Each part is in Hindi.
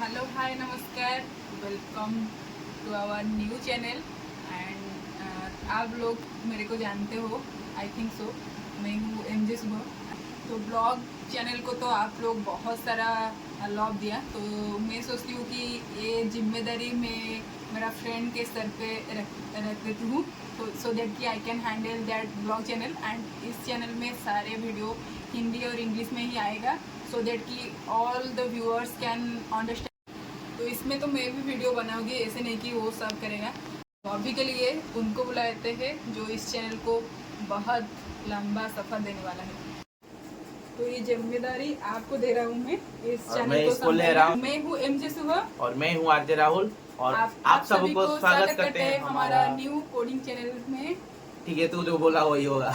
हेलो हाय नमस्कार, welcome to our new channel. And आप लोग मेरे को जानते हो, आई थिंक सो। मैं हूँ एमजे सुबह। तो ब्लॉग चैनल को तो आप लोग बहुत सारा लव दिया, तो मैं सोचती हूँ कि ये जिम्मेदारी मैं मेरा फ्रेंड के सर पे रख देती हूँ, तो सो दैट कि I can handle that blog channel. And इस चैनल में सारे वीडियो हिंदी और इंग्लिश में ही आएगा, सो दैट कि all the viewers can understand. तो इसमें तो मैं भी वीडियो बनाऊंगी, ऐसे नहीं कि वो सब करेगा। तो अभी के लिए उनको बुलाते हैं जो इस चैनल को बहुत लंबा सफ़र देने वाला है। तो ये जिम्मेदारी आपको दे रहा हूँ मैं, इस और चैनल मैं को इसको ले रहा संभालना। हूँ मैं हूँ एमजे सुबह और मैं हूँ आरजे राहुल और आप आप सभी सबको को स्वागत करते करते हैं हैं हमारा। हमारा न्यू कोडिंग चैनल में। ठीक है, तू जो बोला वही होगा।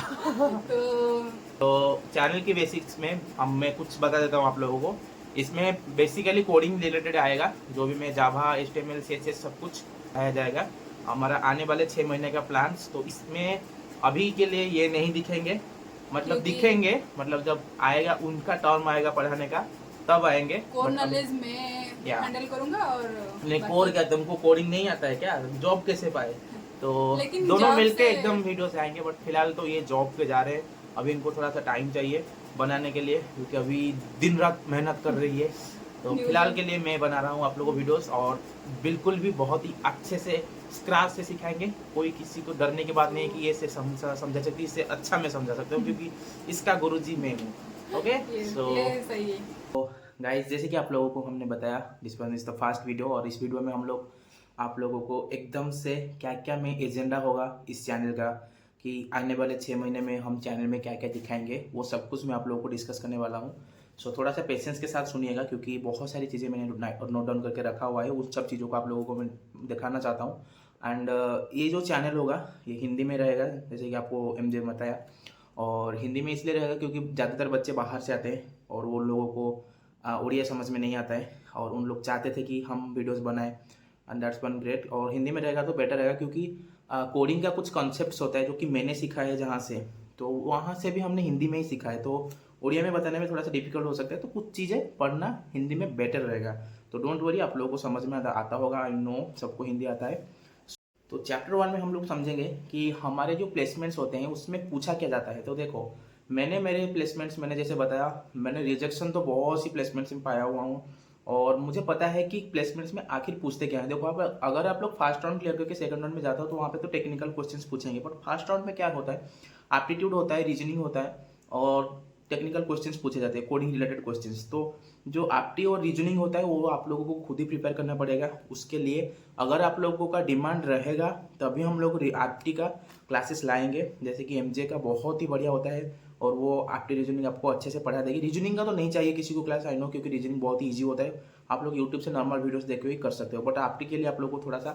तो तो चैनल की बेसिक्स में मैं कुछ बता देता हूँ आप लोगों को। इसमें बेसिकली कोडिंग रिलेटेड आएगा, जो भी मैं जावा एचटीएमएल सीएसएस सब कुछ आया जाएगा। हमारा आने वाले 6 महीने का प्लान्स, तो इसमें अभी के लिए ये नहीं दिखेंगे, मतलब क्योंकि दिखेंगे, मतलब जब आएगा उनका टर्म आएगा पढ़ाने का तब आएंगे। कोर बट अभी नॉलेज में या हैंडल करूँगा और नहीं, कोर बाकी, क्या, तुमको कोडिंग नहीं आता है क्या? जॉब कैसे पाए? तो लेकिन दोनों जॉब मिलके से एकदम वीडियो से आएंगे, बट फिलहाल तो ये जॉब पे जा रहे हैं। अभी इनको थोड़ा सा टाइम चाहिए बनाने के लिए, क्योंकि अभी दिन रात मेहनत कर रही है। तो न्यूज़। फिलहाल के लिए मैं बना रहा हूँ आप लोगों को वीडियोस, और बिल्कुल भी बहुत ही अच्छे से स्क्रैच से सिखाएंगे। कोई किसी को डरने की बात नहीं है कि ये से समझा सकती, इससे अच्छा मैं समझा सकता हूँ, क्योंकि इसका गुरुजी मैं हूँ। ओके, सो ये सही है। गाइस, जैसे कि आप लोगों को हमने बताया, this one is the first video, और इस वीडियो में हम लोग आप लोगों को एकदम से क्या क्या में एजेंडा होगा इस चैनल का, कि आने वाले 6 महीने में हम चैनल में क्या क्या दिखाएंगे, वो सब कुछ मैं आप लोगों को डिस्कस करने वाला हूँ। सो थोड़ा सा पेशेंस के साथ सुनिएगा, क्योंकि बहुत सारी चीज़ें मैंने नोट डाउन करके रखा हुआ है। उन सब चीज़ों को आप लोगों को मैं दिखाना चाहता हूँ। एंड ये जो चैनल होगा ये हिंदी में रहेगा, जैसे कि आपको एमजे बताया। और हिंदी में इसलिए रहेगा क्योंकि ज़्यादातर बच्चे बाहर से आते हैं और वो लोगों को उड़िया समझ में नहीं आता है, और उन लोग चाहते थे कि हम वीडियोस बनाएं, एंड दैट्स वन ग्रेट। और हिंदी में रहेगा तो बेटर रहेगा, क्योंकि कोडिंग का कुछ कॉन्सेप्ट्स होता है जो कि मैंने सीखा है जहाँ से, तो वहाँ से भी हमने हिंदी में ही सीखा है। तो उड़िया में बताने में थोड़ा सा डिफिकल्ट हो सकता है, तो कुछ चीज़ें पढ़ना हिंदी में बेटर रहेगा। तो डोंट वरी, आप लोगों को समझ में आता होगा, आई नो सबको हिंदी आता है। तो चैप्टर 1 में हम लोग समझेंगे कि हमारे जो प्लेसमेंट्स होते हैं उसमें पूछा क्या जाता है। तो देखो, मैंने मेरे प्लेसमेंट्स, मैंने जैसे बताया, मैंने रिजेक्शन तो बहुत सी प्लेसमेंट्स में पाया हुआ हूँ, और मुझे पता है कि प्लेसमेंट्स में आखिर पूछते क्या है। देखो, आप अगर आप लोग फर्स्ट राउंड क्लियर करके सेकंड राउंड में जाते हो तो वहाँ पे तो टेक्निकल क्वेश्चंस पूछेंगे, बट फर्स्ट राउंड में क्या होता है, एप्टीट्यूड होता है, रीजनिंग होता है, और टेक्निकल क्वेश्चंस पूछे जाते हैं, कोडिंग रिलेटेड क्वेश्चंस। तो जो एप्टी और रीजनिंग होता है वो आप लोगों को खुद ही प्रिपेयर करना पड़ेगा। उसके लिए अगर आप लोगों का डिमांड रहेगा तभी हम लोग एप्टी का क्लासेस लाएंगे, जैसे कि एमजे का बहुत ही बढ़िया होता है, और वो एप्टी रीजनिंग आपको अच्छे से पढ़ा देगी। रीजनिंग का तो नहीं चाहिए किसी को क्लास, आई नो, क्योंकि रीजनिंग बहुत ही ईजी होता है, आप लोग यूट्यूब से नॉर्मल वीडियोस देख के भी कर सकते हो। बट एप्टी के लिए आप लोग को थोड़ा सा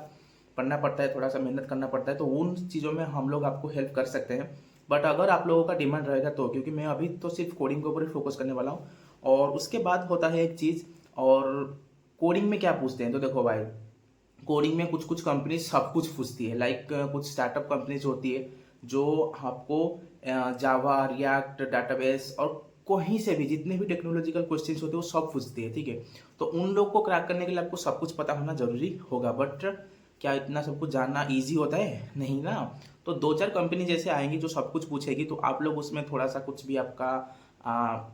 पढ़ना पड़ता है, थोड़ा सा मेहनत करना पड़ता है, तो उन चीज़ों में हम लोग आपको हेल्प कर सकते हैं। बट अगर आप लोगों का डिमांड रहेगा तो, क्योंकि मैं अभी तो सिर्फ कोडिंग के ऊपर ही फोकस करने वाला हूँ। और उसके बाद होता है एक चीज़, और कोडिंग में क्या पूछते हैं, तो देखो भाई, कोडिंग में कुछ कुछ कंपनी सब कुछ पूछती है। लाइक कुछ स्टार्टअप कंपनीज होती है जो आपको जावा, रिएक्ट, डाटाबेस, और कहीं से भी जितने भी टेक्नोलॉजिकल क्वेश्चंस होते हैं वो सब पूछती है, ठीक है। तो उन लोग को क्रैक करने के लिए आपको सब कुछ पता होना जरूरी होगा, बट क्या इतना सब कुछ जानना ईजी होता है? नहीं ना। तो दो चार कंपनी जैसे आएंगी जो सब कुछ पूछेगी, तो आप लोग उसमें थोड़ा सा कुछ भी आपका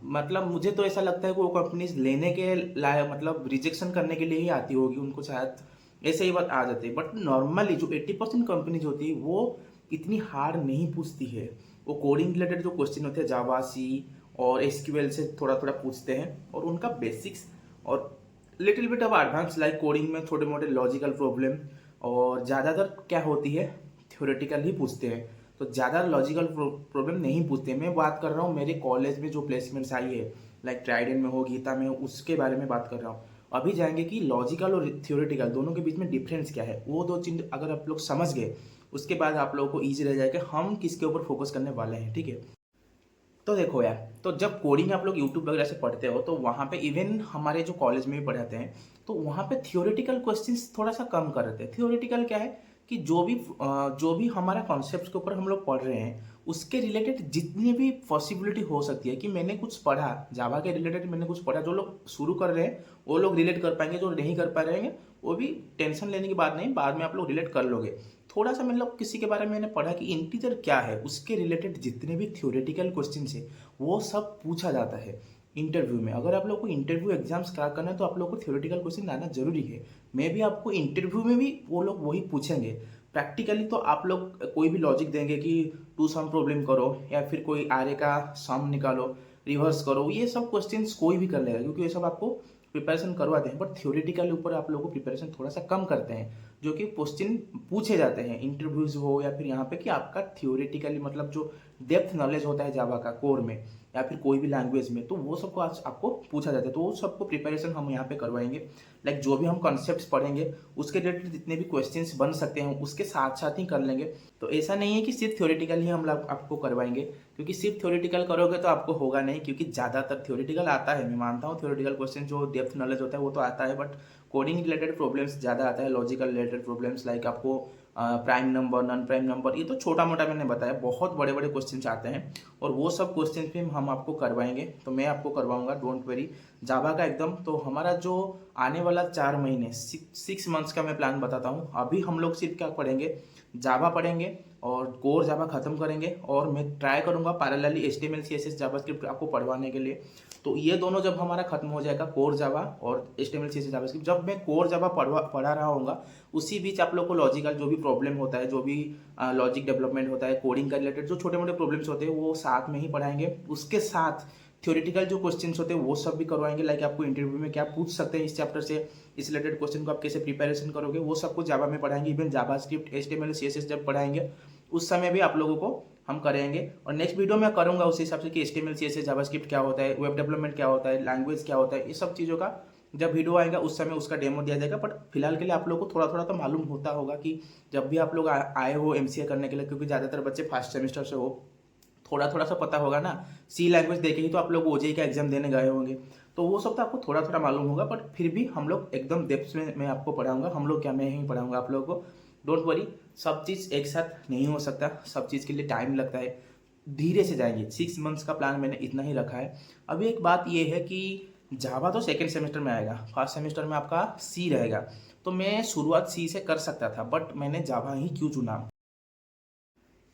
मतलब मुझे तो ऐसा लगता है कि वो कंपनीज लेने के लायक, मतलब रिजेक्शन करने के लिए ही आती होगी, उनको शायद ऐसे ही बात आ जाती है। बट नॉर्मली जो 80% कंपनीज होती है वो इतनी हार्ड नहीं पूछती है। वो कोडिंग रिलेटेड जो क्वेश्चन होते हैं जावा, सी और एसक्यूएल से थोड़ा थोड़ा पूछते हैं, और उनका बेसिक्स और little bit of advance, like coding में छोटे मोटे लॉजिकल प्रॉब्लम, और ज़्यादातर क्या होती है, थ्योरेटिकल ही पूछते हैं। तो ज़्यादा लॉजिकल प्रॉब्लम नहीं पूछते। मैं बात कर रहा हूँ मेरे कॉलेज में जो प्लेसमेंट्स आई है, लाइक ट्राइडेंट में हो, गीता में हो, उसके बारे में बात कर रहा हूँ। अभी जाएंगे कि लॉजिकल और थ्योरेटिकल दोनों के बीच में डिफरेंस क्या है। वो दो चीज अगर आप लोग समझ गए, उसके बाद आप लोगों को ईजी रह जाएगा हम किसके ऊपर फोकस करने वाले हैं, ठीक है। तो देखो यार, तो जब कोडिंग आप लोग यूट्यूब वगैरह से पढ़ते हो तो वहाँ पे इवन हमारे जो कॉलेज में भी पढ़ाते हैं, तो वहाँ पे थियोरेटिकल क्वेश्चंस थोड़ा सा कम कर देते हैं। थियोरेटिकल क्या है कि जो भी हमारा कॉन्सेप्ट के ऊपर हम लोग पढ़ रहे हैं उसके रिलेटेड जितनी भी पॉसिबिलिटी हो सकती है कि मैंने कुछ पढ़ा, जावा के रिलेटेड मैंने कुछ पढ़ा, जो लोग शुरू कर रहे हैं वो लोग रिलेट कर पाएंगे, जो नहीं कर पा रहे हैं वो भी टेंशन लेने की बात नहीं, बाद में आप लोग रिलेट कर लोगे। थोड़ा सा मतलब किसी के बारे में मैंने पढ़ा कि इंटीजर क्या है, उसके रिलेटेड जितने भी थ्योरेटिकल क्वेश्चन है वो सब पूछा जाता है इंटरव्यू में। अगर आप लोग को इंटरव्यू एग्जाम्स क्रैक करना है तो आप लोग को थ्योरेटिकल क्वेश्चन आना जरूरी है। मे भी आपको इंटरव्यू में भी वो लोग वही पूछेंगे। प्रैक्टिकली तो आप लोग कोई भी लॉजिक देंगे कि टू सम प्रॉब्लम करो या फिर कोई आरे का सम निकालो, रिवर्स करो, ये सब क्वेश्चंस कोई भी कर लेगा क्योंकि ये सब आपको प्रिपरेशन करवाते हैं। बट थ्योरेटिकल ऊपर आप लोगों को प्रिपरेशन थोड़ा सा कम करते हैं, जो कि क्वेश्चन पूछे जाते हैं इंटरव्यूज हो या फिर यहाँ पे कि आपका थ्योरेटिकली मतलब जो डेप्थ नॉलेज होता है जावा का कोर में या फिर कोई भी लैंग्वेज में, तो वो सबको आज आपको पूछा जाता है। तो वो सबको प्रिपरेशन हम यहाँ पे करवाएंगे। लाइक जो भी हम कॉन्सेप्ट्स पढ़ेंगे उसके रिलेटेड जितने भी क्वेश्चंस बन सकते हैं उसके साथ साथ ही कर लेंगे। तो ऐसा नहीं है कि सिर्फ थ्योरेटिकल ही हम लोग आपको करवाएंगे, क्योंकि सिर्फ थ्योरेटिकल करोगे तो आपको होगा नहीं, क्योंकि ज़्यादातर थ्योरेटिकल आता है, मैं मानता हूँ थ्योरेटिकल क्वेश्चन जो डेप्थ नॉलेज होता है वो तो आता है, बट कोडिंग रिलेटेड प्रॉब्लम्स ज़्यादा आता है, लॉजिकल रिलेटेड प्रॉब्लम्स लाइक आपको prime number, non prime number, ये तो छोटा मोटा मैंने बताया, बहुत बड़े बड़े क्वेश्चन आते हैं और वो सब क्वेश्चन भी हम आपको करवाएंगे। तो मैं आपको करवाऊंगा, डोंट वरी, जावा का एकदम। तो हमारा जो आने वाला 4 महीने 6 मंथ्स का मैं प्लान बताता हूँ। अभी हम लोग सिर्फ क्या पढ़ेंगे, जावा पढ़ेंगे और कोर जावा खत्म करेंगे, और मैं ट्राई करूंगा पैरेलली HTML CSS जावास्क्रिप्ट आपको पढ़वाने के लिए। तो ये दोनों जब हमारा खत्म हो जाएगा, कोर जावा और HTML CSS जावास्क्रिप्ट, जब मैं कोर जावा पढ़ा रहा होऊंगा उसी बीच आप लोग को लॉजिकल जो भी प्रॉब्लम होता है, जो भी लॉजिक डेवलपमेंट होता है, कोडिंग का रिलेटेड जो छोटे मोटे प्रॉब्लम्स होते हैं वो साथ में ही पढ़ाएंगे। उसके साथ थ्योरेटिकल जो क्वेश्चंस होते हैं वो सब भी करवाएंगे। लाइक आपको इंटरव्यू में क्या पूछ सकते हैं इस चैप्टर से, इस रिलेटेड क्वेश्चन को आप कैसे प्रिपरेशन करोगे, वो सब कुछ जावा में पढ़ाएंगे। इवन जावास्क्रिप्ट HTML CSS जब पढ़ाएंगे उस समय भी आप लोगों को हम करेंगे। और नेक्स्ट वीडियो में करूंगा उस हिसाब से कि HTML CSS जावास्क्रिप्ट क्या होता है, वेब डेवलपमेंट क्या होता है, लैंग्वेज क्या होता है, ये सब चीज़ों का जब वीडियो आएगा उस समय उसका डेमो दिया जाएगा। बट फिलहाल के लिए आप लोगों को थोड़ा थोड़ा तो मालूम होता होगा कि जब भी आप लोग आए हो MCA करने के लिए, क्योंकि ज़्यादातर बच्चे फर्स्ट सेमेस्टर से हो, थोड़ा थोड़ा सा पता होगा ना। सी लैंग्वेज देखे ही तो आप लोग OJEE का एग्जाम देने गए होंगे, तो वो सब तो आपको थोड़ा थोड़ा मालूम होगा। बट फिर भी हम लोग एकदम डेप्थ में मैं आपको पढ़ाऊंगा। हम लोग क्या, मैं ही पढ़ाऊंगा आप लोगों को, डोंट वरी। सब चीज़ एक साथ नहीं हो सकता, सब चीज़ के लिए टाइम लगता है, धीरे से जाएंगे। 6 मंथ्स का प्लान मैंने इतना ही रखा है। अभी एक बात ये है कि जावा तो सेकेंड सेमेस्टर में आएगा, फर्स्ट सेमेस्टर में आपका सी रहेगा, तो मैं शुरुआत सी से कर सकता था, बट मैंने जावा ही क्यों चुना।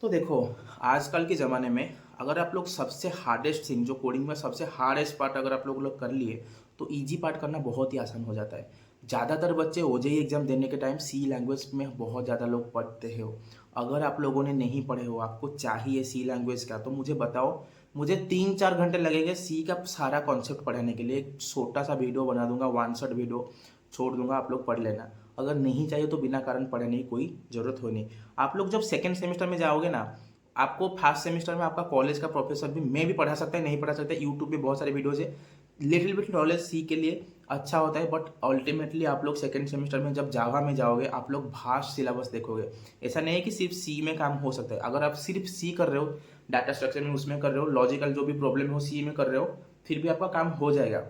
तो देखो, आजकल के ज़माने में अगर आप लोग सबसे हार्डेस्ट थिंग, जो कोडिंग में सबसे हार्डेस्ट पार्ट अगर आप लोग कर लिए तो इजी पार्ट करना बहुत ही आसान हो जाता है। ज़्यादातर बच्चे OJEE एग्जाम देने के टाइम सी लैंग्वेज में बहुत ज़्यादा लोग पढ़ते हो। अगर आप लोगों ने नहीं पढ़े हो, आपको चाहिए सी लैंग्वेज का, तो मुझे बताओ, मुझे 3-4 घंटे लगेंगे सी का सारा कॉन्सेप्ट पढ़ाने के लिए। एक छोटा सा वीडियो बना दूंगा, 1 शॉट वीडियो छोड़ दूंगा, आप लोग पढ़ लेना। अगर नहीं चाहिए तो बिना कारण पढ़ने की कोई ज़रूरत हो नहीं। आप लोग जब सेकेंड सेमेस्टर में जाओगे ना, आपको फर्स्ट सेमेस्टर में आपका कॉलेज का प्रोफेसर भी मैं भी पढ़ा सकता है, नहीं पढ़ा सकता है, यूट्यूब पे बहुत सारे वीडियोज है। लिटिल बिट नॉलेज सी के लिए अच्छा होता है, बट अल्टीमेटली आप लोग सेकेंड सेमेस्टर में जब जावा में जाओगे आप लोग भास्ट सिलेबस देखोगे। ऐसा नहीं है कि सिर्फ सी में काम हो सकता है। अगर आप सिर्फ सी कर रहे हो, डाटा स्ट्रक्चर में उसमें कर रहे हो, लॉजिकल जो भी प्रॉब्लम हो सी में कर रहे हो, फिर भी आपका काम हो जाएगा,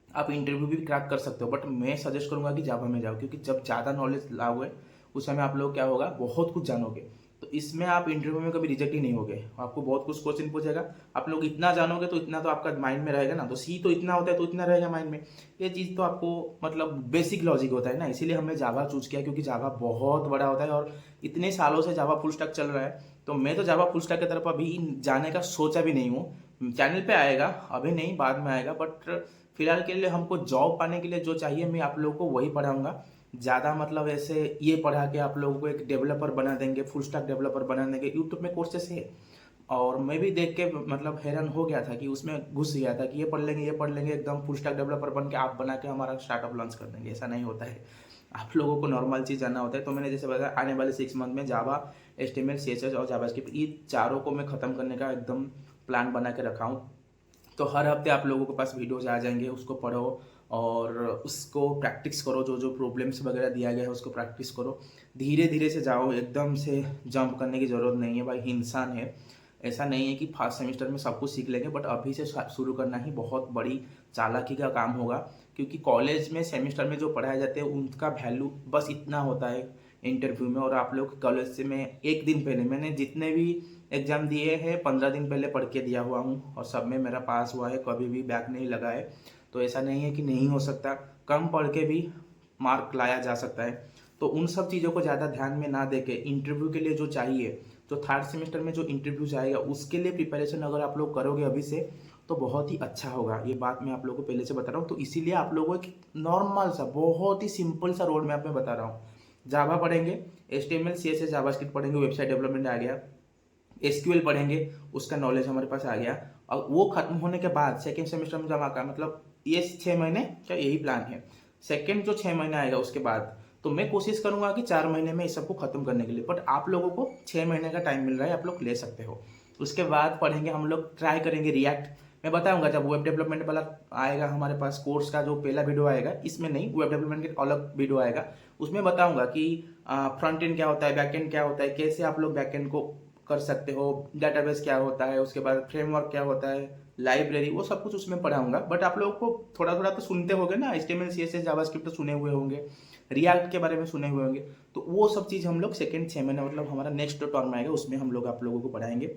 आप इंटरव्यू भी क्रैक कर सकते हो। बट मैं सजेस्ट करूंगा कि जावा में जाओ, क्योंकि जब ज़्यादा नॉलेज लाओगे उस समय आप लोग क्या होगा, बहुत कुछ जानोगे। तो इसमें आप इंटरव्यू में कभी रिजेक्ट ही नहीं होगे। आपको बहुत कुछ क्वेश्चन पूछेगा, आप लोग इतना जानोगे तो इतना तो आपका माइंड में रहेगा ना। तो सी तो इतना होता है तो इतना रहेगा माइंड में। ये चीज़ तो आपको मतलब बेसिक लॉजिक होता है ना, इसीलिए हमने जावा चूज किया, क्योंकि जावा बहुत बड़ा होता है और इतने सालों से जावा फुल स्टैक चल रहा है। तो मैं तो जावा फुल स्टैक की तरफ अभी जाने का सोचा भी नहीं हूँ। चैनल पे आएगा, अभी नहीं, बाद में आएगा। बट फिलहाल के लिए हमको जॉब पाने के लिए जो चाहिए मैं आप लोगों को वही पढ़ाऊंगा। ज़्यादा मतलब ऐसे ये पढ़ा के आप लोगों को एक डेवलपर बना देंगे, फुल स्टैक डेवलपर बना देंगे, यूट्यूब में कोर्सेस है। और मैं भी देख के मतलब हैरान हो गया था कि उसमें घुस गया था कि ये पढ़ लेंगे एकदम फुल स्टैक डेवलपर बन के आप बना के हमारा स्टार्टअप लॉन्च कर देंगे। ऐसा नहीं होता है, आप लोगों को नॉर्मल चीज़ जानना होता है। तो मैंने जैसे बताया, आने वाले 6 मंथ में जावा, HTML CSS और जावास्क्रिप्ट, ये चारों को मैं ख़त्म करने का एकदम प्लान बना के रखा हूँ। तो हर हफ्ते आप लोगों के पास वीडियोज आ जाएंगे, उसको पढ़ो और उसको प्रैक्टिस करो। जो जो प्रॉब्लम्स वगैरह दिया गया है उसको प्रैक्टिस करो, धीरे धीरे से जाओ, एकदम से जंप करने की ज़रूरत नहीं है भाई, इंसान है। ऐसा नहीं है कि फर्स्ट सेमेस्टर में सब कुछ सीख लेंगे, बट अभी से शुरू करना ही बहुत बड़ी चालाकी का काम होगा। क्योंकि कॉलेज में सेमेस्टर में जो पढ़ाए जाते हैं उनका वैल्यू बस इतना होता है, इंटरव्यू में। और आप लोग कॉलेज से मैं एक दिन पहले, मैंने जितने भी एग्ज़ाम दिए हैं 15 दिन पहले पढ़ के दिया हुआ हूँ और सब में मेरा पास हुआ है, कभी भी बैक नहीं लगा है। तो ऐसा नहीं है कि नहीं हो सकता, कम पढ़ के भी मार्क लाया जा सकता है। तो उन सब चीज़ों को ज़्यादा ध्यान में ना देके इंटरव्यू के लिए जो चाहिए, तो थर्ड सेमेस्टर में जो इंटरव्यू जाएगा उसके लिए प्रिपरेशन अगर आप लोग करोगे अभी से तो बहुत ही अच्छा होगा। ये बात मैं आप लोगों को पहले से बता रहा हूँ। तो इसीलिए आप लोगों को एक नॉर्मल सा बहुत ही सिंपल सा रोड मैप में बता रहा हूँ। जावा पढ़ेंगे, HTML CSS जावास्क्रिप्ट पढ़ेंगे, वेबसाइट डेवलपमेंट आ गया, SQL पढ़ेंगे, उसका नॉलेज हमारे पास आ गया। और वो खत्म होने के बाद सेकेंड सेमेस्टर में जमा का मतलब ये 6 महीने का यही प्लान है। सेकेंड जो 6 महीने आएगा उसके बाद तो मैं कोशिश करूंगा कि 4 महीने में इस सबको खत्म करने के लिए, बट आप लोगों को 6 महीने का टाइम मिल रहा है, आप लोग ले सकते हो। उसके बाद पढ़ेंगे हम लोग, ट्राई करेंगे रिएक्ट। मैं बताऊंगा जब वेब डेवलपमेंट वाला आएगा हमारे पास कोर्स का जो पहला वीडियो आएगा, इसमें नहीं, वेब डेवलपमेंट के अलग वीडियो आएगा, उसमें बताऊंगा कि फ्रंट एंड क्या होता है, बैक एंड क्या होता है, कैसे आप लोग बैक एंड को कर सकते हो, डेटाबेस क्या होता है, उसके बाद फ्रेमवर्क क्या होता है, लाइब्रेरी, वो सब कुछ उसमें पढ़ाऊंगा। बट आप लोगों को थोड़ा थोड़ा तो सुनते होंगे ना, HTML CSS जावास्क्रिप्ट तो सुने हुए होंगे, रिएक्ट के बारे में सुने हुए होंगे। तो वो सब चीज़ हम लोग सेकेंड 6 महीने मतलब हमारा नेक्स्ट टर्म आएगा उसमें हम लोग आप लोगों को पढ़ाएंगे।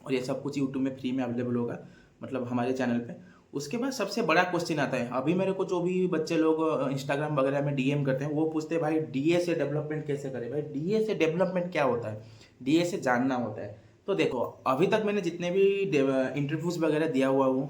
और ये सब कुछ यूट्यूब में फ्री में अवेलेबल होगा, मतलब हमारे चैनल पे। उसके बाद सबसे बड़ा क्वेश्चन आता है, अभी मेरे को जो भी बच्चे लोग इंस्टाग्राम वगैरह में DM करते हैं, वो पूछते हैं भाई DA से डेवलपमेंट कैसे करें। भाई DA से डेवलपमेंट क्या होता है, DA से जानना होता है। तो देखो अभी तक मैंने जितने भी इंटरव्यूज़ वगैरह दिया हुआ हूँ,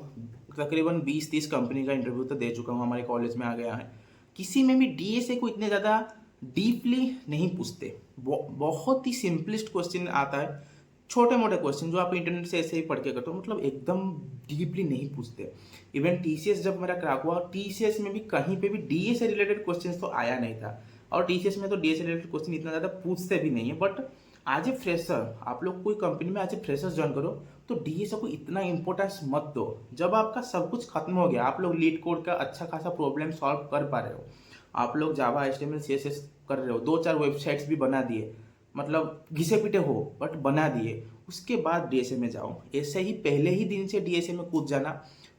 तकरीबन 20-30 कंपनी का इंटरव्यू तो दे चुका हूँ, हमारे कॉलेज में आ गया है। किसी में भी DA को इतने ज़्यादा डीपली नहीं पूछते, बहुत ही सिंपलेस्ट क्वेश्चन आता है, छोटे मोटे क्वेश्चन जो आप इंटरनेट से ऐसे ही पढ़ के करते हो, मतलब एकदम डीपली नहीं पूछते। इवन TCS जब मेरा क्रैक हुआ, TCS में भी कहीं पे भी DA से रिलेटेड क्वेश्चन तो आया नहीं था, और TCS में तो DA से रिलेटेड क्वेश्चन इतना ज़्यादा पूछते भी नहीं है। बट आज ए फ्रेशर, आप लोग कोई कंपनी में आज ए फ्रेशर ज्वाइन करो तो DA को इतना इंपॉर्टेंस मत दो। जब आपका सब कुछ खत्म हो गया, आप लोग लीड कोड का अच्छा खासा प्रॉब्लम सॉल्व कर पा रहे हो, आप लोग जावा HTML CSS कर रहे हो, 2-4 वेबसाइट्स भी बना दिए, मतलब घिसे पिटे हो बट बना दिए, उसके बाद DSA में जाओ। ऐसे ही पहले ही दिन से DSA में कूद जाना,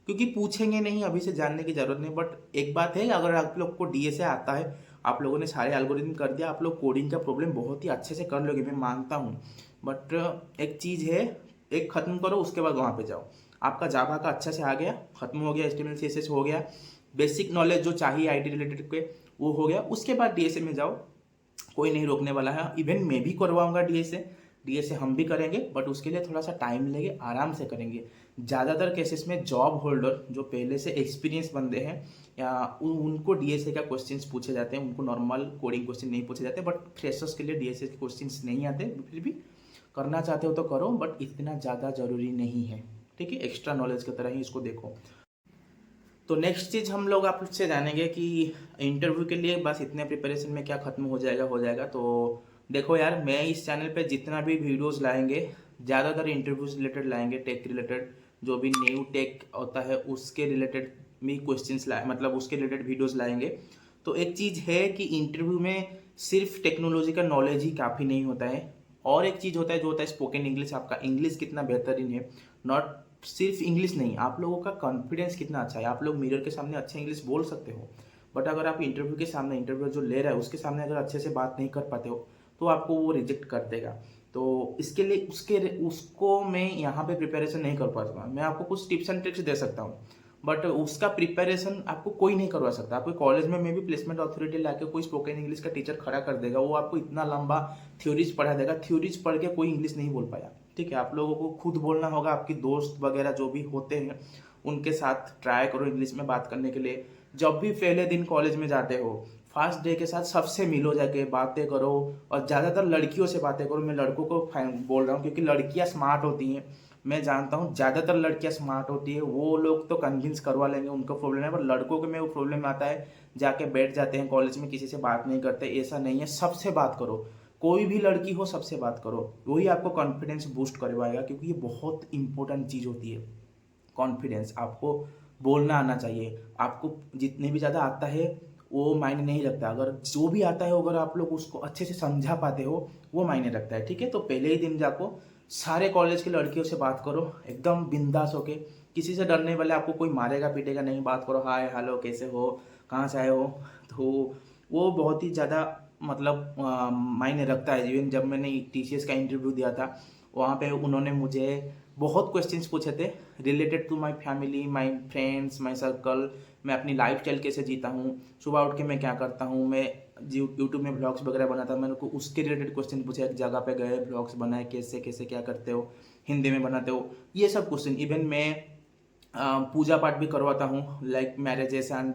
क्योंकि पूछेंगे नहीं, अभी से जानने की जरूरत नहीं। बट एक बात है, अगर आप लोग को DSA आता है, आप लोगों ने सारे एल्गोरिथम कर दिया, आप लोग कोडिंग का प्रॉब्लम बहुत ही अच्छे से कर लोगे, मैं मानता हूँ। बट एक चीज़ है, एक खत्म करो उसके बाद वहाँ पे जाओ। आपका जावा का अच्छा से आ गया, खत्म हो गया, HTML CSS हो गया, बेसिक नॉलेज जो चाहिए IT रिलेटेड के वो हो गया, उसके बाद DSA में जाओ, कोई नहीं रोकने वाला है। इवन मैं भी करवाऊंगा DSA हम भी करेंगे, बट उसके लिए थोड़ा सा टाइम लेंगे, आराम से करेंगे। ज़्यादातर केसेस में जॉब होल्डर जो पहले से एक्सपीरियंस बंदे हैं या उनको DSA का क्वेश्चंस पूछे जाते हैं, उनको नॉर्मल कोडिंग क्वेश्चन नहीं पूछे जाते। बट फ्रेशर्स के लिए DSA के क्वेश्चंस नहीं आते, फिर भी करना चाहते हो तो करो, बट इतना ज़्यादा ज़रूरी नहीं है, ठीक है, एक्स्ट्रा नॉलेज की तरह ही इसको देखो। तो नेक्स्ट चीज़ हम लोग आपसे जानेंगे कि इंटरव्यू के लिए बस इतने प्रिपरेशन में क्या ख़त्म हो जाएगा। तो देखो यार, मैं इस चैनल पे जितना भी वीडियोस लाएंगे ज़्यादातर इंटरव्यूज रिलेटेड लाएंगे, टेक रिलेटेड, जो भी न्यू टेक होता है उसके रिलेटेड भी क्वेश्चंस लाए, मतलब उसके रिलेटेड वीडियोस लाएंगे। तो एक चीज़ है कि इंटरव्यू में सिर्फ टेक्नोलॉजी का नॉलेज ही काफ़ी नहीं होता है, और एक चीज़ होता है जो होता है स्पोकन इंग्लिश, आपका इंग्लिश कितना बेहतरीन है। नॉट सिर्फ इंग्लिश नहीं, आप लोगों का कॉन्फिडेंस कितना अच्छा है, आप लोग मिरर के सामने अच्छे इंग्लिश बोल सकते हो, बट अगर आप इंटरव्यू के सामने, इंटरव्यू जो ले रहा है उसके सामने अगर अच्छे से बात नहीं कर पाते हो तो आपको वो रिजेक्ट कर देगा। तो इसके लिए उसको मैं यहाँ पे प्रिपरेशन नहीं कर पाता, मैं आपको कुछ टिप्स एंड ट्रिक्स दे सकता हूँ, बट उसका प्रिपरेशन आपको कोई नहीं करवा सकता। आपको कॉलेज में भी प्लेसमेंट अथॉरिटी लाके कोई स्पोकन इंग्लिश का टीचर खड़ा कर देगा, वो आपको इतना लंबा थ्योरीज पढ़ा देगा, थ्योरीज पढ़ के कोई इंग्लिश नहीं बोल पाया, ठीक है। आप लोगों को खुद बोलना होगा, आपकी दोस्त वगैरह जो भी होते हैं उनके साथ ट्राई करो इंग्लिश में बात करने के लिए। जब भी पहले दिन कॉलेज में जाते हो, फर्स्ट डे के साथ सबसे मिलो, जाके बातें करो, और ज़्यादातर लड़कियों से बातें करो। मैं लड़कों को बोल रहा हूँ क्योंकि लड़कियाँ स्मार्ट होती हैं, मैं जानता हूँ ज़्यादातर लड़कियाँ स्मार्ट होती है, वो लोग तो कन्विंस करवा लेंगे, उनका प्रॉब्लम है। पर लड़कों के में वो प्रॉब्लम आता है, जाके बैठ जाते हैं कॉलेज में, किसी से बात नहीं करते। ऐसा नहीं है, सबसे बात करो, कोई भी लड़की हो सबसे बात करो, वही आपको कॉन्फिडेंस बूस्ट करवाएगा, क्योंकि ये बहुत इंपॉर्टेंट चीज़ होती है। कॉन्फिडेंस, आपको बोलना आना चाहिए, आपको जितने भी ज़्यादा आता है वो मायने नहीं रखता, अगर जो भी आता है अगर आप लोग उसको अच्छे से समझा पाते हो वो मायने रखता है, ठीक है। तो पहले ही दिन जाको सारे कॉलेज की लड़कियों से बात करो, एकदम बिंदास होके, किसी से डरने वाले, आपको कोई मारेगा पीटेगा नहीं, बात करो, हाय हेलो कैसे हो, कहाँ से आए हो, तो वो बहुत ही ज़्यादा मतलब मायने रखता है। इवन जब मैंने TCS का इंटरव्यू दिया था, वहाँ पे उन्होंने मुझे बहुत क्वेश्चंस पूछे थे related to my family, my friends, my circle, मैं अपनी लाइफ स्टाइल कैसे जीता हूँ, सुबह उठ के मैं क्या करता हूँ, मैं यूट्यूब में ब्लॉग्स वगैरह बनाता हूँ, मैंने को उसके रिलेटेड क्वेश्चन पूछे। एक जगह पे गए, ब्लॉग्स बनाए, कैसे कैसे क्या करते हो, हिंदी में बनाते हो, ये सब क्वेश्चन। इवन मैं पूजा पाठ भी करवाता हूँ, लाइक मैरिजेस एंड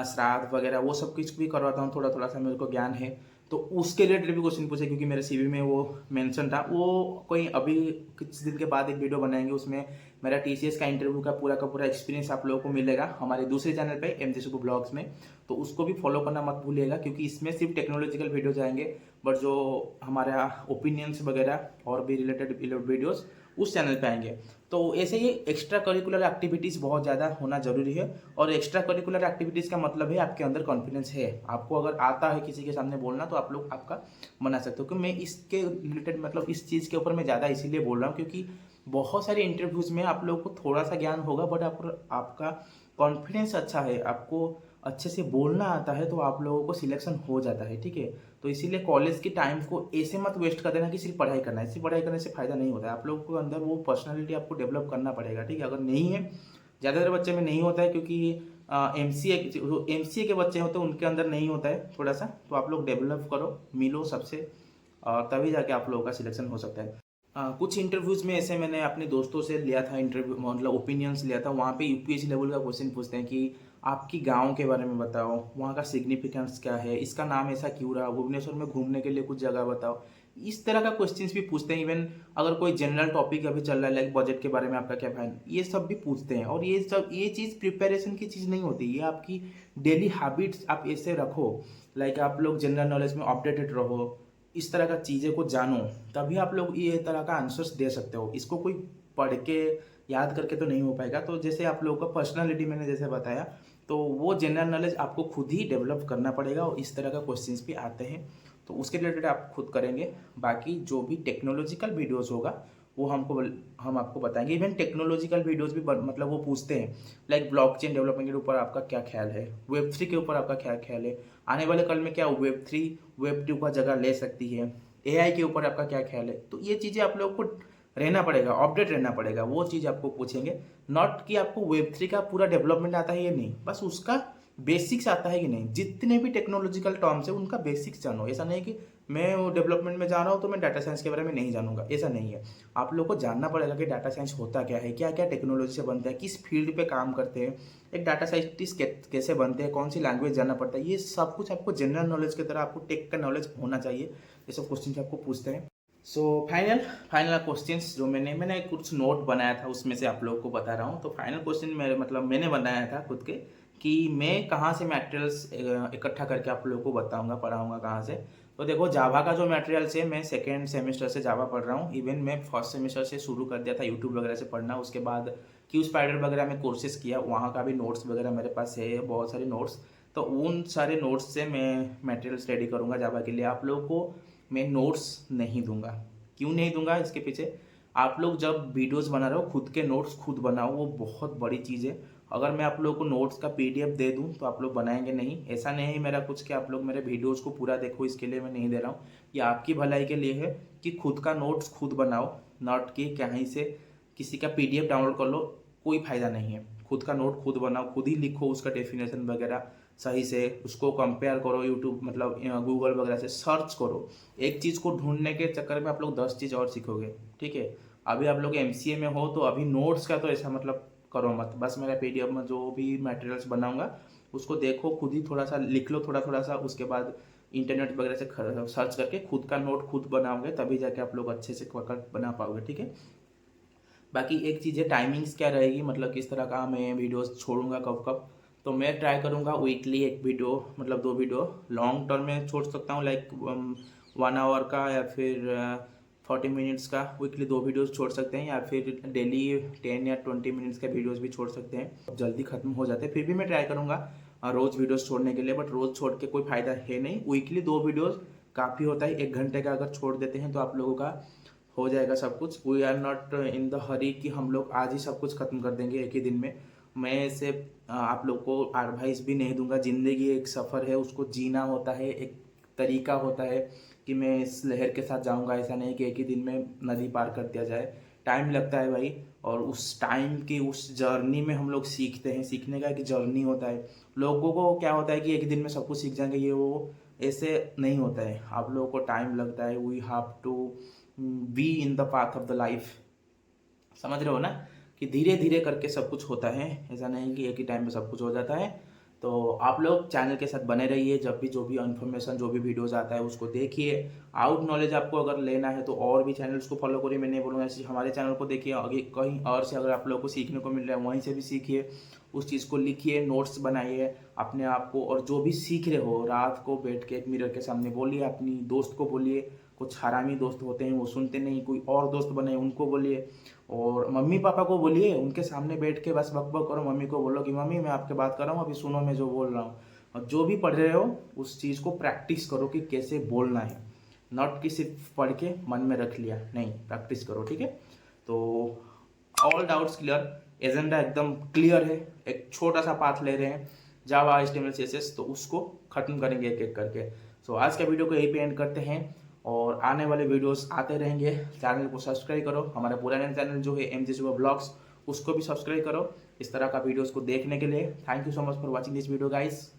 श्राद्ध वगैरह, वो सब कुछ भी करवाता हूँ, थोड़ा थोड़ा सा मेरे को ज्ञान है। तो उसके रिलेटेड भी क्वेश्चन पूछे, क्योंकि मेरे CV में वो मेंशन था। वो कोई अभी कुछ दिन के बाद एक वीडियो बनाएंगे, उसमें मेरा TCS का इंटरव्यू का पूरा एक्सपीरियंस आप लोगों को मिलेगा हमारे दूसरे चैनल पे MJ सुबह ब्लॉग्स में। तो उसको भी फॉलो करना मत भूलिएगा, क्योंकि इसमें सिर्फ टेक्नोलॉजिकल वीडियोज आएंगे, बट जो हमारा ओपिनियंस वगैरह और भी रिलेटेड वीडियोज़ उस चैनल पे आएंगे। तो ऐसे ही एक्स्ट्रा करिकुलर एक्टिविटीज़ बहुत ज़्यादा होना जरूरी है। और एक्स्ट्रा करिकुलर एक्टिविटीज़ का मतलब है आपके अंदर कॉन्फिडेंस है, आपको अगर आता है किसी के सामने बोलना, तो आप लोग आपका बना सकते हो। क्योंकि मैं इसके रिलेटेड मतलब इस चीज़ के ऊपर मैं ज़्यादा इसीलिए बोल रहा हूँ, क्योंकि बहुत सारे इंटरव्यूज़ में आप लोगों को थोड़ा सा ज्ञान होगा, बट आपका कॉन्फिडेंस अच्छा है, आपको अच्छे से बोलना आता है, तो आप लोगों को सिलेक्शन हो जाता है, ठीक है। तो इसीलिए कॉलेज के टाइम को ऐसे मत वेस्ट कर देना कि सिर्फ पढ़ाई करना है। सिर्फ पढ़ाई करने से फ़ायदा नहीं होता है, आप लोगों को अंदर वो पर्सनैलिटी आपको डेवलप करना पड़ेगा, ठीक है। अगर नहीं है, ज़्यादातर बच्चे में नहीं होता है, क्योंकि MCA के बच्चे होते हैं उनके अंदर नहीं होता है थोड़ा सा। तो आप लोग डेवलप करो, मिलो सबसे, तभी जाके आप लोगों का सिलेक्शन हो सकता है। कुछ इंटरव्यूज़ में ऐसे मैंने अपने दोस्तों से लिया था इंटरव्यू, मतलब ओपिनियंस लिया था। वहाँ पे UPSC लेवल का क्वेश्चन पूछते हैं कि आपकी गांव के बारे में बताओ, वहाँ का सिग्निफिकेंस क्या है, इसका नाम ऐसा क्यों रहा, भुवनेश्वर में घूमने के लिए कुछ जगह बताओ। इस तरह का क्वेश्चंस भी पूछते हैं। इवन अगर कोई जनरल टॉपिक अभी चल रहा है, लाइक बजट के बारे में आपका क्या फाइन, ये सब भी पूछते हैं। और ये चीज़ प्रिपरेशन की चीज़ नहीं होती, ये आपकी डेली हैबिट्स आप ऐसे रखो, लाइक आप लोग जनरल नॉलेज में अपडेटेड रहो, इस तरह का चीज़ें को जानो, तभी आप लोग ये तरह का आंसर्स दे सकते हो। इसको कोई पढ़ के याद करके तो नहीं हो पाएगा। तो जैसे आप लोगों का पर्सनालिटी मैंने जैसे बताया, तो वो जनरल नॉलेज आपको खुद ही डेवलप करना पड़ेगा, और इस तरह का क्वेश्चंस भी आते हैं, तो उसके रिलेटेड आप खुद करेंगे। बाकी जो भी टेक्नोलॉजिकल वीडियोज़ होगा वो हम आपको बताएंगे। इवन टेक्नोलॉजिकल वीडियोज़ भी मतलब वो पूछते हैं, लाइक ब्लॉकचेन डेवलपमेंट के ऊपर आपका क्या ख्याल है, Web3 के ऊपर आपका क्या ख्याल है, आने वाले कल में क्या Web3 Web2 का जगह ले सकती है, AI के ऊपर आपका क्या ख्याल है। तो ये चीज़ें आप लोगों को रहना पड़ेगा, अपडेट रहना पड़ेगा, वो चीज़ आपको पूछेंगे। नॉट कि आपको Web3 का पूरा डेवलपमेंट आता है, ये नहीं, बस उसका बेसिक्स आता है कि नहीं। जितने भी टेक्नोलॉजिकल टर्म्स है उनका बेसिक्स जानो। ऐसा नहीं कि मैं डेवलपमेंट में जा रहा हूँ तो मैं डाटा साइंस के बारे में नहीं जानूंगा, ऐसा नहीं है। आप लोग को जानना पड़ेगा कि डाटा साइंस होता क्या है, क्या क्या टेक्नोलॉजी से बनता है, किस फील्ड पे काम करते हैं, एक डाटा साइंटिस्ट कैसे बनते हैं, कौन सी लैंग्वेज जानना पड़ता है। ये सब कुछ आपको जनरल नॉलेज की तरह आपको टेक का नॉलेज होना चाहिए। ये सब क्वेश्चन आपको पूछते हैं। सो फाइनल क्वेश्चंस जो मैंने कुछ नोट बनाया था, उसमें से आप लोगों को बता रहा हूँ। तो फाइनल क्वेश्चन मेरे मतलब मैंने बनाया था खुद के, कि मैं कहाँ से मटेरियल्स इकट्ठा करके आप लोगों को बताऊंगा, पढ़ाऊंगा कहाँ से। तो देखो, जावा का जो मटेरियल्स है, मैं सेकेंड सेमेस्टर से जावा पढ़ रहा हूँ। इवन मैं फर्स्ट सेमेस्टर से शुरू कर दिया था यूट्यूब वगैरह से पढ़ना। उसके बाद क्यू स्पाइडर वगैरह में कोर्सेज किया, वहाँ का भी नोट्स वगैरह मेरे पास है, बहुत सारे नोट्स। तो उन सारे नोट्स से मैं मटेरियल्स रेडी करूँगा जावा के लिए। आप लोगों को मैं नोट्स नहीं दूंगा। क्यों नहीं दूंगा, इसके पीछे आप लोग जब वीडियोस बना रहे हो, खुद के नोट्स खुद बनाओ, वो बहुत बड़ी चीज़ है। अगर मैं आप लोगों को नोट्स का PDF दे दूं तो आप लोग बनाएंगे नहीं। ऐसा नहीं है मेरा कुछ कि आप लोग मेरे वीडियोस को पूरा देखो, इसके लिए मैं नहीं दे रहा हूँ। ये आपकी भलाई के लिए है कि खुद का नोट्स खुद बनाओ, नॉट कि कहीं से किसी का PDF डाउनलोड कर लो, कोई फायदा नहीं है। खुद का नोट खुद बनाओ, खुद ही लिखो, उसका डेफिनेशन वगैरह सही से, उसको कंपेयर करो, यूट्यूब मतलब गूगल वगैरह से सर्च करो। एक चीज़ को ढूंढने के चक्कर में आप लोग 10 चीज़ और सीखोगे, ठीक है। अभी आप लोग MCA में हो, तो अभी नोट्स का तो ऐसा मतलब करो मत। बस मेरा PDF में जो भी मटेरियल्स बनाऊंगा उसको देखो, खुद ही थोड़ा सा लिख लो, थोड़ा थोड़ा सा। उसके बाद इंटरनेट वगैरह से सर्च करके खुद का नोट खुद बनाओगे, तभी जाके आप लोग अच्छे से बना पाओगे, ठीक है। बाकी एक चीज़ है, टाइमिंग्स क्या रहेगी, मतलब किस तरह का मैं वीडियोस छोड़ूंगा, कब कब। तो मैं ट्राई करूंगा वीकली एक वीडियो, मतलब 2 वीडियो। लॉन्ग टर्म में छोड़ सकता हूँ, लाइक 1 आवर का, या फिर 40 मिनट्स का। वीकली 2 वीडियोस छोड़ सकते हैं, या फिर डेली 10 या 20 मिनट्स का वीडियोस भी छोड़ सकते हैं। जल्दी खत्म हो जाते हैं, फिर भी मैं ट्राई करूँगा रोज़ वीडियोस छोड़ने के लिए, बट रोज़ छोड़ के कोई फ़ायदा है नहीं। वीकली 2 वीडियोस काफ़ी होता है। 1 घंटे का अगर छोड़ देते हैं तो आप लोगों का हो जाएगा सब कुछ। We are not in the hurry कि हम लोग आज ही सब कुछ खत्म कर देंगे एक ही दिन में। मैं ऐसे आप लोग को एडवाइस भी नहीं दूंगा। ज़िंदगी एक सफ़र है, उसको जीना होता है, एक तरीका होता है कि मैं इस लहर के साथ जाऊंगा। ऐसा नहीं कि एक ही दिन में नदी पार कर दिया जाए, टाइम लगता है भाई। और उस टाइम की उस जर्नी में हम लोग सीखते हैं, सीखने का एक जर्नी होता है। लोगों को क्या होता है कि एक दिन में सब कुछ सीख जाएंगे, ये वो ऐसे नहीं होता है। आप लोगों को टाइम लगता है। We have to be in the path of the life, समझ रहे हो ना, कि धीरे धीरे करके सब कुछ होता है। ऐसा नहीं कि एक ही टाइम पे सब कुछ हो जाता है। तो आप लोग चैनल के साथ बने रहिए, जब भी जो भी इन्फॉर्मेशन जो भी वीडियोस आता है उसको देखिए। आउट नॉलेज आपको अगर लेना है तो और भी चैनल्स को फॉलो करिए। मैं नहीं बोलूँगा ऐसे हमारे चैनल को देखिए, आगे कहीं और से अगर आप लोगों को सीखने को मिल रहा है वहीं से भी सीखिए। उस चीज़ को लिखिए, नोट्स बनाइए अपने आप को। और जो भी सीख रहे हो रात को बैठ के एक मिरर के सामने बोलिए, अपनी दोस्त को बोलिए। कुछ हरामी दोस्त होते हैं वो सुनते नहीं, कोई और दोस्त बने उनको बोलिए। और मम्मी पापा को बोलिए, उनके सामने बैठ के बस बक बक करो। मम्मी को बोलो कि मम्मी मैं आपके बात कर रहा हूँ, अभी सुनो मैं जो बोल रहा हूँ। और जो भी पढ़ रहे हो उस चीज़ को प्रैक्टिस करो कि कैसे बोलना है। नॉट कि सिर्फ पढ़ के मन में रख लिया, नहीं, प्रैक्टिस करो, ठीक है। तो ऑल डाउट्स क्लियर, एजेंडा एकदम क्लियर है। एक छोटा सा पाथ ले रहे हैं जावा HTML CSS, तो उसको खत्म करेंगे एक एक करके। सो आज का वीडियो को यहीं पे एंड करते हैं और आने वाले वीडियोस आते रहेंगे। चैनल को सब्सक्राइब करो, हमारा पुराना चैनल जो है MJ सुबह ब्लॉग्स, उसको भी सब्सक्राइब करो इस तरह का वीडियोस को देखने के लिए। Thank you so much for watching this video guys.